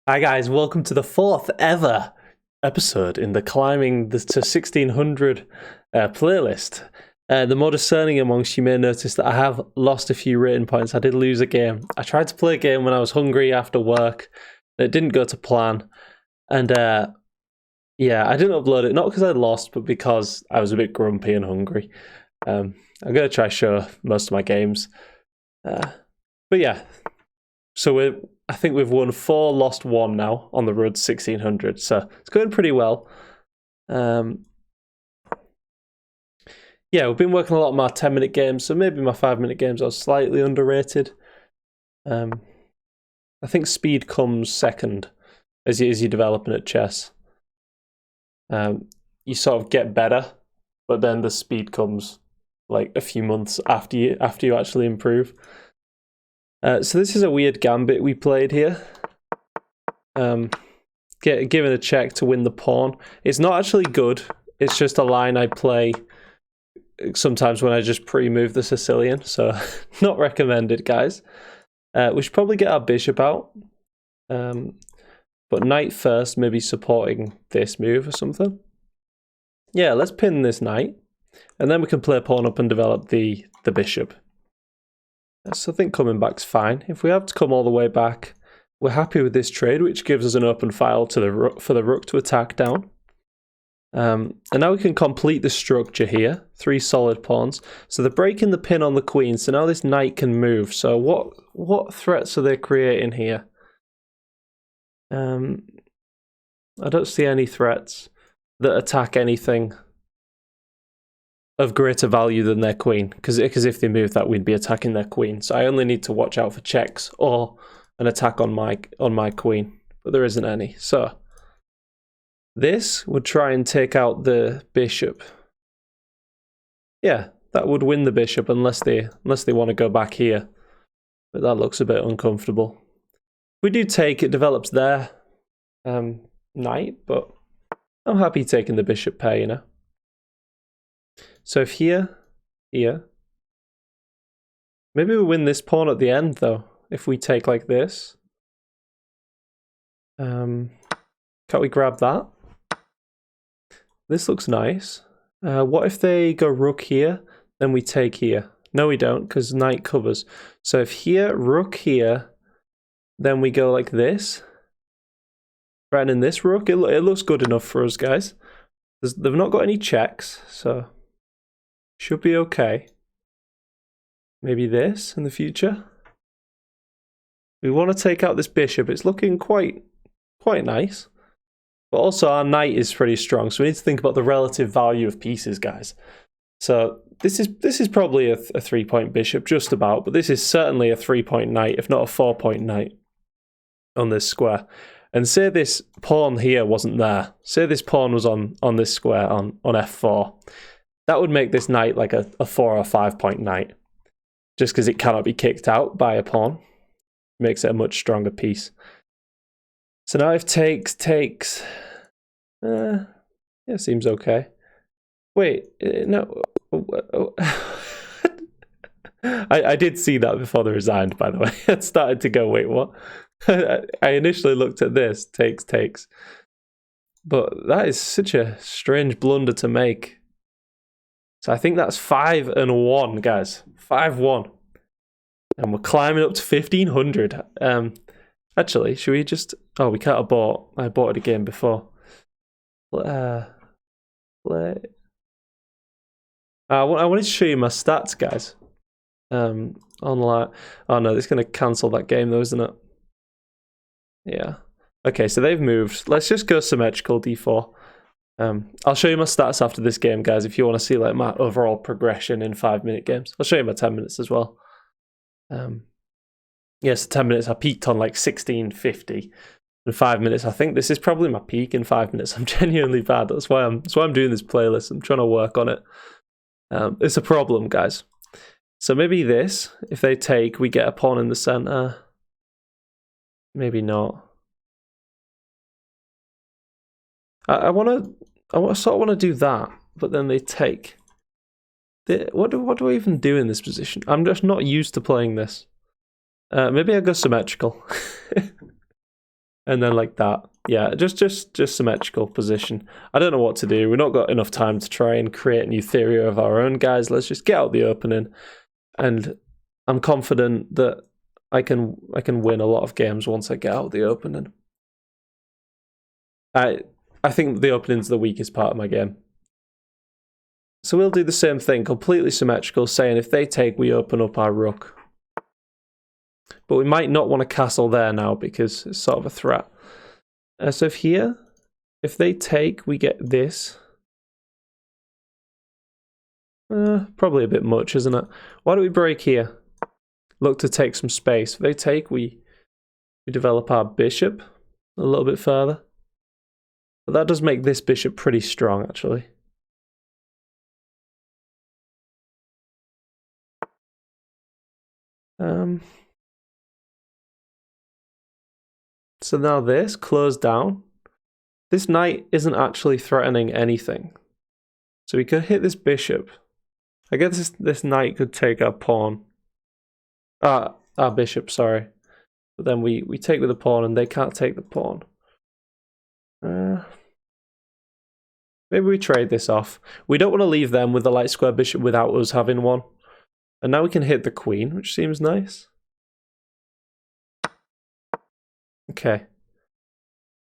Hi guys, welcome to the fourth ever episode in the Climbing to 1600 playlist. The more discerning amongst you may notice that I have lost a few rating points. I did lose a game. I tried to play a game when I was hungry after work. It didn't go to plan. And yeah, I didn't upload it, not because I lost, but because I was a bit grumpy and hungry. I'm going to try show most of my games. But yeah, so I think we've won 4, lost 1 now on the road to 1600, so it's going pretty well. Yeah, we've been working a lot on my 10-minute games, so maybe my 5-minute games are slightly underrated. I think speed comes second as you're developing at chess. You sort of get better, but then the speed comes like a few months after you actually improve. So this is a weird gambit we played here. Given a check to win the pawn. It's not actually good. It's just a line I play sometimes when I just pre-move the Sicilian. So not recommended, guys. We should probably get our bishop out. But knight first, maybe supporting this move or something. Yeah, let's pin this knight. And then we can play pawn up and develop the bishop. So I think coming back's fine. If we have to come all the way back, we're happy with this trade, which gives us an open file to the rook, for the rook to attack down. And now we can complete the structure here. 3 solid pawns. So they're breaking the pin on the queen, so now this knight can move. So what threats are they creating here? I don't see any threats that attack anything of greater value than their queen, because if they move that, we'd be attacking their queen. So I only need to watch out for checks or an attack on my queen, but there isn't any. So this would try and take out the bishop. Yeah, that would win the bishop unless they want to go back here, but that looks a bit uncomfortable. If we do take, it develops their knight, but I'm happy taking the bishop pair, you know. So if here, maybe we win this pawn at the end though. If we take like this, can't we grab that? This looks nice. What if they go rook here, then we take here? No, we don't, because knight covers. So if here, rook here, then we go like this, threatening this rook. It looks good enough for us, guys. They've not got any checks, so should be okay. Maybe this in the future. We want to take out this bishop. It's looking quite nice. But also our knight is pretty strong, so we need to think about the relative value of pieces, guys. So this is probably a 3-point bishop, just about, but this is certainly a 3-point knight, if not a 4-point knight on this square. And say this pawn here wasn't there. Say this pawn was on this square on f4. That would make this knight like a 4 or 5-point knight, just because it cannot be kicked out by a pawn. Makes it a much stronger piece. So now if takes, yeah, seems okay. Wait, no. I did see that before they resigned, by the way. I started to go, wait, what? I initially looked at this, takes. But that is such a strange blunder to make. So I think that's 5-1, guys. 5-1. And we're climbing up to 1500. Actually, should we just... Oh, we can't have bought. I bought it again before. Play. I wanted to show you my stats, guys. Online. Oh no, it's going to cancel that game though, isn't it? Yeah. Okay, so they've moved. Let's just go symmetrical d4. I'll show you my stats after this game, guys, if you want to see like my overall progression in 5-minute games. I'll show you my 10 minutes as well. Yes, 10 minutes I peaked on like 1650. In 5 minutes, I think this is probably my peak in 5 minutes. I'm genuinely bad. That's why I'm doing this playlist. I'm trying to work on it. It's a problem, guys. So maybe this, if they take, we get a pawn in the center. Maybe not. I sort of want to do that, but then they take. What do I even do in this position? I'm just not used to playing this. Maybe I go symmetrical. And then like that. Yeah, just symmetrical position. I don't know what to do. We've not got enough time to try and create a new theory of our own, guys. Let's just get out the opening. And I'm confident that I can win a lot of games once I get out the opening. I think the opening's the weakest part of my game. So we'll do the same thing, completely symmetrical, saying if they take, we open up our rook. But we might not want to castle there now because it's sort of a threat. So if here, if they take, we get this. Probably a bit much, isn't it? Why don't we break here? Look to take some space. If they take, we develop our bishop a little bit further. But that does make this bishop pretty strong, actually. So now this, closed down. This knight isn't actually threatening anything. So we could hit this bishop. I guess this knight could take our pawn. Our bishop, sorry. But then we take with the pawn and they can't take the pawn. Maybe we trade this off. We don't want to leave them with the light square bishop without us having one. And now we can hit the queen, which seems nice. Okay.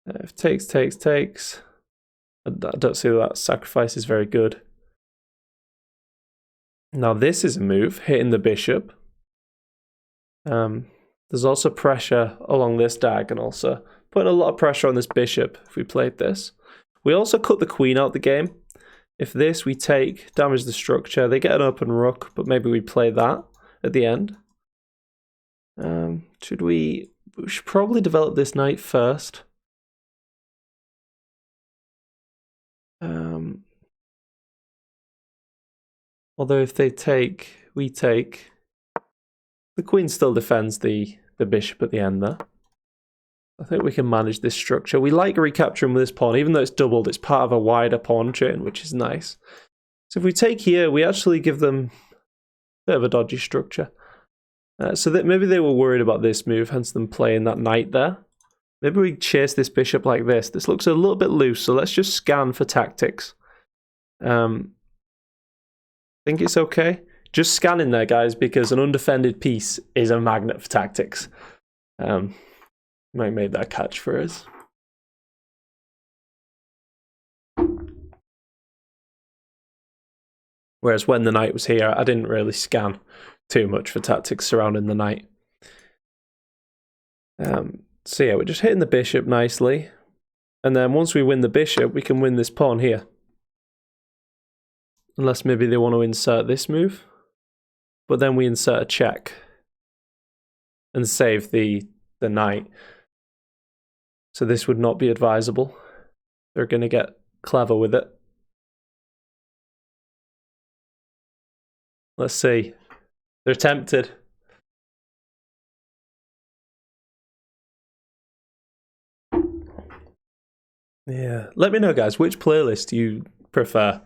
If takes. I don't see that sacrifice is very good. Now this is a move, hitting the bishop. There's also pressure along this diagonal, so putting a lot of pressure on this bishop if we played this. We also cut the queen out the game. If this we take, damage the structure, they get an open rook, but maybe we play that at the end. We should probably develop this knight first. Although if they take, we take. The queen still defends the bishop at the end there. I think we can manage this structure. We like recapturing with this pawn, even though it's doubled, it's part of a wider pawn chain, which is nice. So if we take here, we actually give them a bit of a dodgy structure. So that maybe they were worried about this move, hence them playing that knight there. Maybe we chase this bishop like this. This looks a little bit loose, so let's just scan for tactics. Think it's okay? Just scan in there, guys, because an undefended piece is a magnet for tactics. Might make that catch for us. Whereas when the knight was here, I didn't really scan too much for tactics surrounding the knight. So yeah, we're just hitting the bishop nicely. And then once we win the bishop, we can win this pawn here. Unless maybe they want to insert this move. But then we insert a check. And save the knight. So this would not be advisable. They're going to get clever with it. Let's see. They're tempted. Yeah. Let me know, guys, which playlist do you prefer?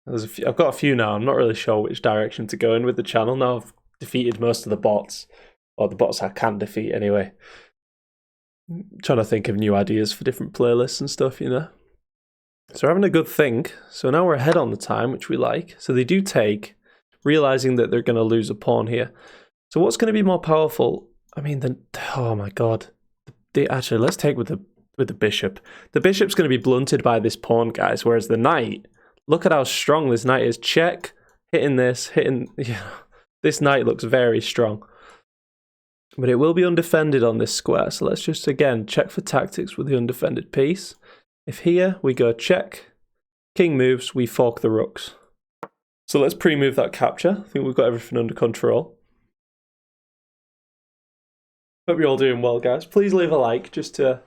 I've got a few now. I'm not really sure which direction to go in with the channel. Now I've defeated most of the bots. Or the bots I can defeat anyway. I'm trying to think of new ideas for different playlists and stuff, you know. So we're having a good think. So now we're ahead on the time, which we like. So they do take, realizing that they're going to lose a pawn here. So what's going to be more powerful? I mean, oh my god. Actually, let's take with the bishop. The bishop's going to be blunted by this pawn, guys. Whereas the knight, look at how strong this knight is. Check, hitting this, yeah. This knight looks very strong. But it will be undefended on this square. So let's just, again, check for tactics with the undefended piece. If here we go check, king moves, we fork the rooks. So let's pre-move that capture. I think we've got everything under control. Hope you're all doing well, guys. Please leave a like just to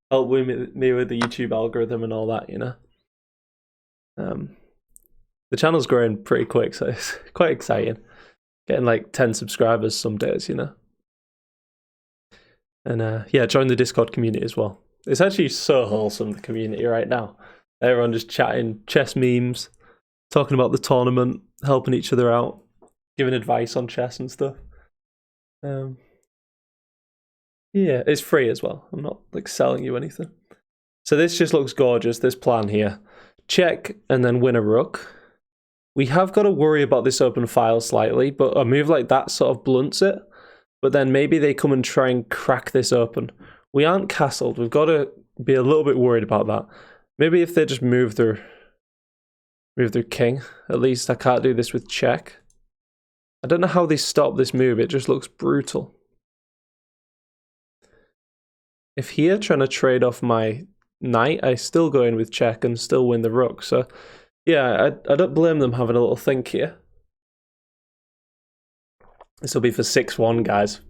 help me with the YouTube algorithm and all that, you know. The channel's growing pretty quick, so it's quite exciting. Getting like 10 subscribers some days, you know. And yeah, join the Discord community as well. It's actually so wholesome, the community right now. Everyone just chatting chess memes, talking about the tournament, helping each other out, giving advice on chess and stuff. Yeah, it's free as well. I'm not like selling you anything. So this just looks gorgeous, this plan here. Check and then win a rook. We have got to worry about this open file slightly, but a move like that sort of blunts it. But then maybe they come and try and crack this open. We aren't castled. We've got to be a little bit worried about that. Maybe if they just move their king. At least I can't do this with check. I don't know how they stop this move. It just looks brutal. If here trying to trade off my knight, I still go in with check and still win the rook. So yeah, I don't blame them having a little think here. This will be for 6-1, guys.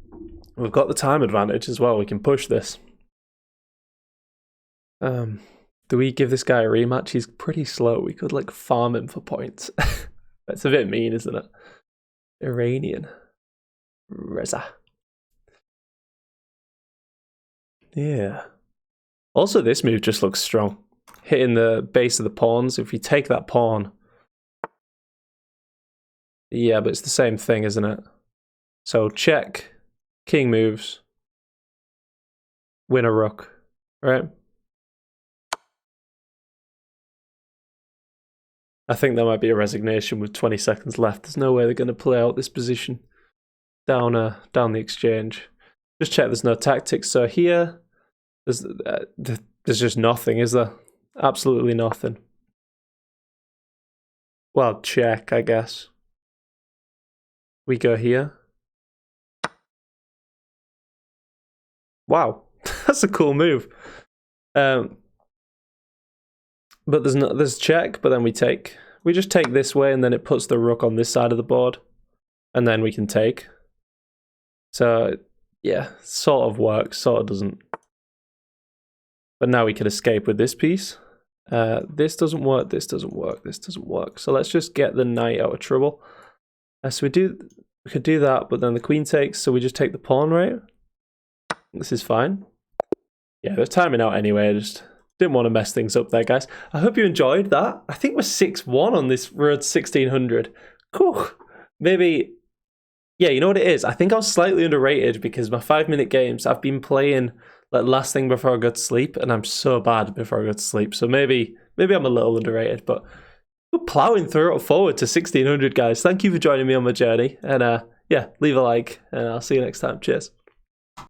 We've got the time advantage as well. We can push this. Do we give this guy a rematch? He's pretty slow. We could like farm him for points. That's a bit mean, isn't it? Iranian. Reza. Yeah. Also, this move just looks strong. Hitting the base of the pawns. If you take that pawn. Yeah, but it's the same thing, isn't it? So check. King moves. Win a rook. Right? I think there might be a resignation with 20 seconds left. There's no way they're going to play out this position down the exchange. Just check there's no tactics. So here, there's just nothing, is there? Absolutely nothing. Well, check, I guess. We go here. Wow, that's a cool move. But there's check, but then we take. We just take this way, and then it puts the rook on this side of the board, and then we can take. So yeah, sort of works, sort of doesn't. But now we can escape with this piece. This doesn't work. This doesn't work. This doesn't work. So let's just get the knight out of trouble. So we could do that, but then the queen takes. So we just take the pawn, right? This is fine. Yeah, they're timing out anyway. I just didn't want to mess things up there, guys. I hope you enjoyed that. I think we're 6-1 on this road 1600. Cool. Maybe, yeah, you know what it is? I think I was slightly underrated because my 5-minute games, I've been playing like last thing before I go to sleep, and I'm so bad before I go to sleep. So maybe I'm a little underrated, but we're plowing through it forward to 1600, guys. Thank you for joining me on my journey. And yeah, leave a like, and I'll see you next time. Cheers.